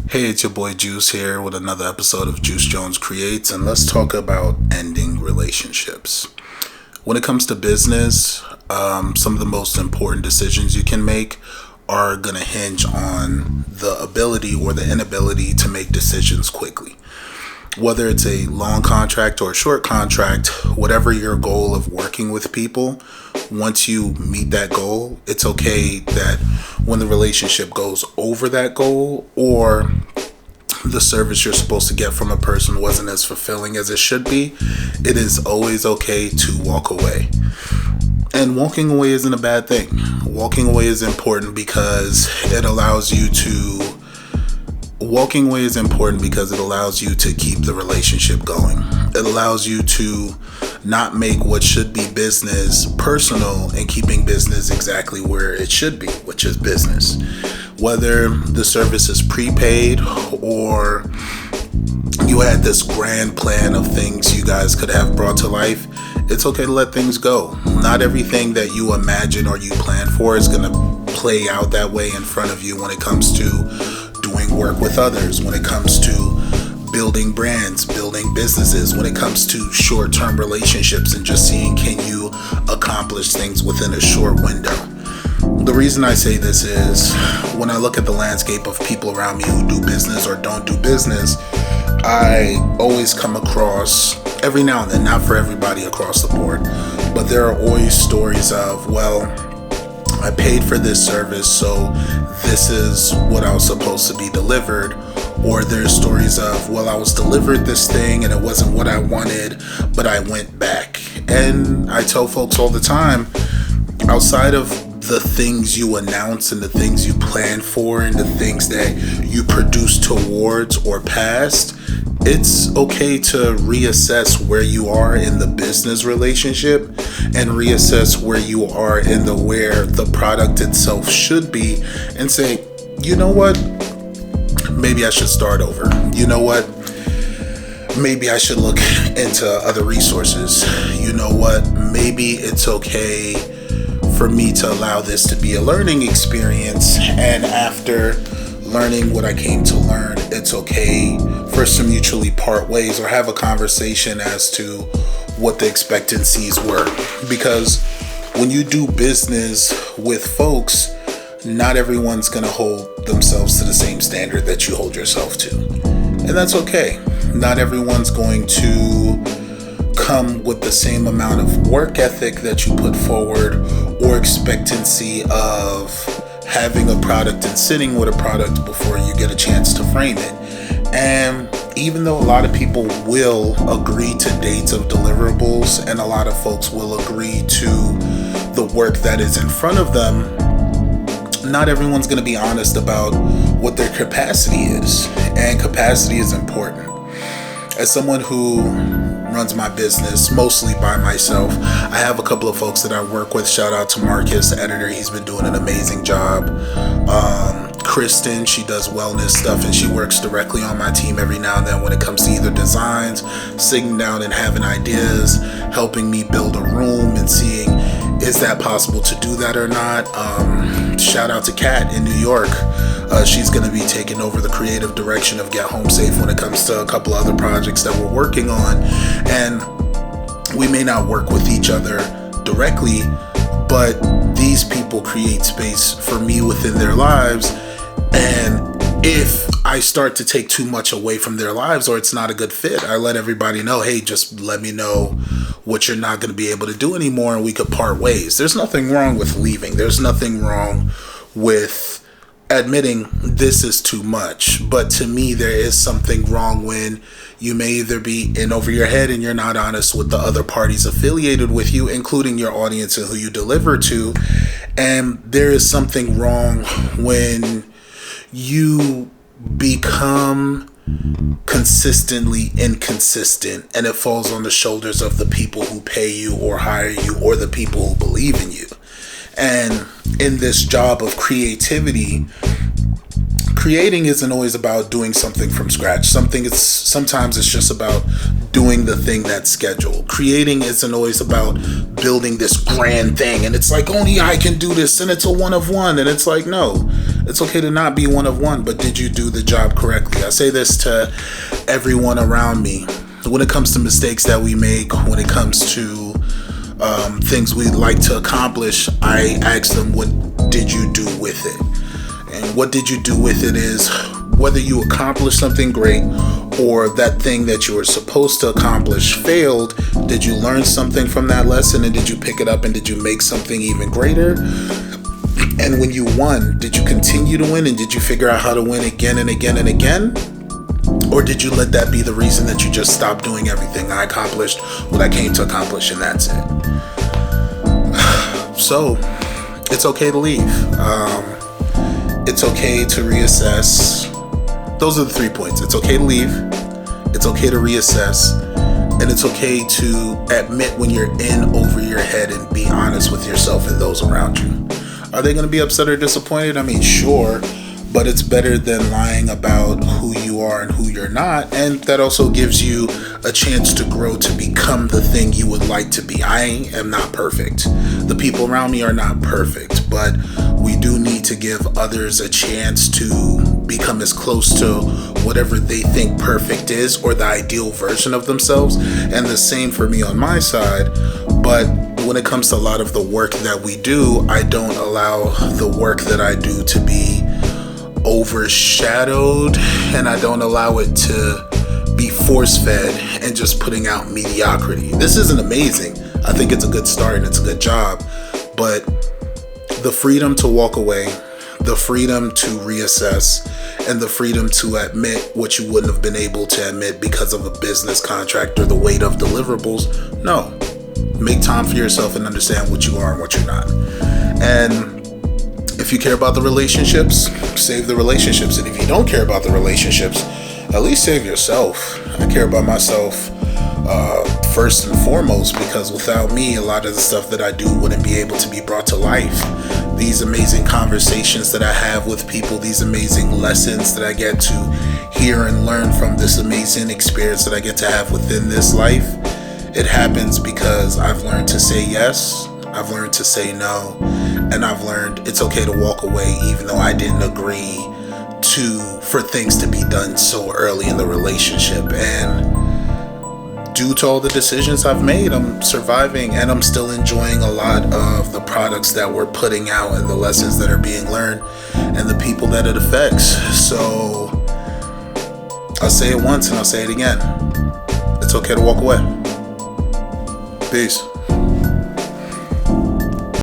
Hey, it's your boy Juice here with another episode of Juice Jones Creates, and let's talk about ending relationships. When it comes to business, some of the most important decisions you can make are going to hinge on the ability or the inability to make decisions quickly. Whether it's a long contract or a short contract, whatever your goal of working with people, once you meet that goal, it's okay that when the relationship goes over that goal or the service you're supposed to get from a person wasn't as fulfilling as it should be, it is always okay to walk away. And walking away isn't a bad thing. Walking away is important because it allows you to keep the relationship going. It allows you to not make what should be business personal and keeping business exactly where it should be, which is business. Whether the service is prepaid or you had this grand plan of things you guys could have brought to life, it's okay to let things go. Not everything that you imagine or you plan for is going to play out that way in front of you when it comes to doing work with others, when it comes to building brands, building businesses, when it comes to short-term relationships and just seeing can you accomplish things within a short window. The reason I say this is when I look at the landscape of people around me who do business or don't do business, I always come across, every now and then, not for everybody across the board, but there are always stories of, well, I paid for this service, so this is what I was supposed to be delivered. Or there's stories of, well, I was delivered this thing and it wasn't what I wanted, but I went back. And I tell folks all the time, outside of the things you announce and the things you plan for and the things that you produce towards or past, it's okay to reassess where you are in the business relationship and reassess where you are in where the product itself should be and say, you know what? Maybe I should start over. You know what? Maybe I should look into other resources. You know what? Maybe it's okay for me to allow this to be a learning experience, and after learning what I came to learn, it's okay for us to mutually part ways or have a conversation as to what the expectancies were. Because when you do business with folks, not everyone's going to hold themselves to the same standard that you hold yourself to. And that's okay. Not everyone's going to come with the same amount of work ethic that you put forward or expectancy of having a product and sitting with a product before you get a chance to frame it. And even though a lot of people will agree to dates of deliverables and a lot of folks will agree to the work that is in front of them, not everyone's going to be honest about what their capacity is, and capacity is important. As someone who runs my business mostly by myself, I have a couple of folks that I work with. Shout out to Marcus, the editor. He's been doing an amazing job. Kristen, she does wellness stuff and she works directly on my team every now and then when it comes to either designs, sitting down and having ideas, helping me build a room and seeing is that possible to do that or not. Shout out to Kat in New York. She's going to be taking over the creative direction of Get Home Safe when it comes to a couple other projects that we're working on. And we may not work with each other directly, but these people create space for me within their lives. And if I start to take too much away from their lives or it's not a good fit, I let everybody know, hey, just let me know what you're not going to be able to do anymore and we could part ways. There's nothing wrong with leaving. There's nothing wrong with admitting this is too much. But to me, there is something wrong when you may either be in over your head and you're not honest with the other parties affiliated with you, including your audience and who you deliver to. And there is something wrong when you become consistently inconsistent and it falls on the shoulders of the people who pay you or hire you or the people who believe in you. And in this job of creativity, creating isn't always about doing something from scratch. Sometimes it's just about doing the thing that's scheduled. Creating isn't always about building this grand thing and it's like only I can do this and it's a one of one, and it's like, no, It's okay to not be one of one, but did you do the job correctly? I say this to everyone around me. When it comes to mistakes that we make, when it comes to things we'd like to accomplish, I ask them, what did you do with it? And what did you do with it is whether you accomplished something great or that thing that you were supposed to accomplish failed, did you learn something from that lesson, and did you pick it up and did you make something even greater? And when you won, did you continue to win, and did you figure out how to win again and again and again? Or did you let that be the reason that you just stopped doing everything? I accomplished what I came to accomplish, and that's it. So, it's okay to leave. It's okay to reassess. Those are the 3 points. It's okay to leave. It's okay to reassess. And it's okay to admit when you're in over your head and be honest with yourself and those around you. Are they going to be upset or disappointed? I mean, sure. But it's better than lying about who you are and who you're not. And that also gives you a chance to grow to become the thing you would like to be. I am not perfect. The people around me are not perfect. But we do need to give others a chance to become as close to whatever they think perfect is, or the ideal version of themselves. And the same for me on my side. But when it comes to a lot of the work that we do, I don't allow the work that I do to be overshadowed, and I don't allow it to be force-fed and just putting out mediocrity. This isn't amazing. I think it's a good start and it's a good job, but the freedom to walk away, the freedom to reassess, and the freedom to admit what you wouldn't have been able to admit because of a business contract or the weight of deliverables. No. Make time for yourself and understand what you are and what you're not. And if you care about the relationships, save the relationships. And if you don't care about the relationships, at least save yourself. I care about myself first and foremost, because without me, a lot of the stuff that I do wouldn't be able to be brought to life. These amazing conversations that I have with people, these amazing lessons that I get to hear and learn from this amazing experience that I get to have within this life, it happens because I've learned to say yes, I've learned to say no, and I've learned it's okay to walk away even though I didn't agree for things to be done so early in the relationship. And due to all the decisions I've made, I'm surviving and I'm still enjoying a lot of the products that we're putting out and the lessons that are being learned and the people that it affects. So I'll say it once and I'll say it again. It's okay to walk away. Peace.